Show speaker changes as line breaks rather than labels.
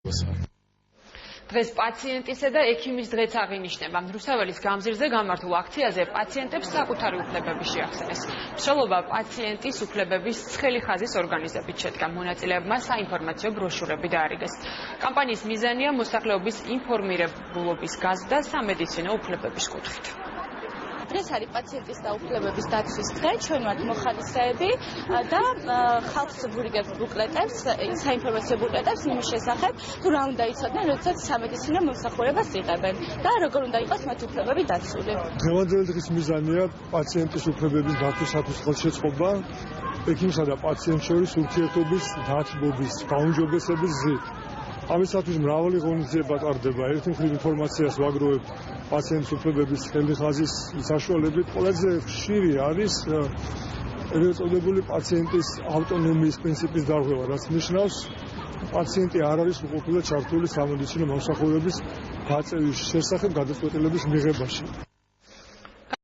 დღეს პაციენტისა და ექიმის დღეც აღინიშნება. რუსაველის გამზირზე გამართულ აქციაზე პაციენტებს საკუთარი უფლებები შეახსენეს. მსვლელობა პაციენტის უფლებების ცხელი ხაზის ორგანიზებით შედგა. მონაწილეებმა საინფორმაციო ბროშურები დაარიგეს. კამპანიის მიზანია მოსახლეობის ინფორმირებულობის გაზრდა სამედიცინო უფლებების კუთხით.
დღეს არის პაციენტის და უფლებების დაცვის დღე, ჩვენ ვართ მოხალისეები და ხალხს ვურიგებთ ბუკლეტებს, საინფორმაციო ბუკლეტებს იმის შესახებ, თუ რა უნდა იცოდნენ, როდესაც სამედიცინო მომსახურებას იღებენ და როგორ უნდა იყოს მათი უფლებები დაცული.
დღევანდელი დღის მიზანია პაციენტის უფლებების დაცვისათვის ხელშეწყობა, ექიმსა და პაციენტს შორის ურთიერთობის დათბობის, გაუმჯობესების გზით. ამისათვის მრავალი ღონისძიება ტარდება. ერთი მხრივ ინფორმაციას ვაგროვებთ პაციენტის უფლებების ცხელი ხაზის საშუალებით. ყველაზე ხშირი არის ეწოდებული პაციენტის ავტონომიის პრინციპის დარღვევა, რაც ნიშნავს, პაციენტი არ არის უყოფილად ჩართული სამედიცინო მომსახურების გაწევის შესახებ გადაწყვეტილების მიღებაში.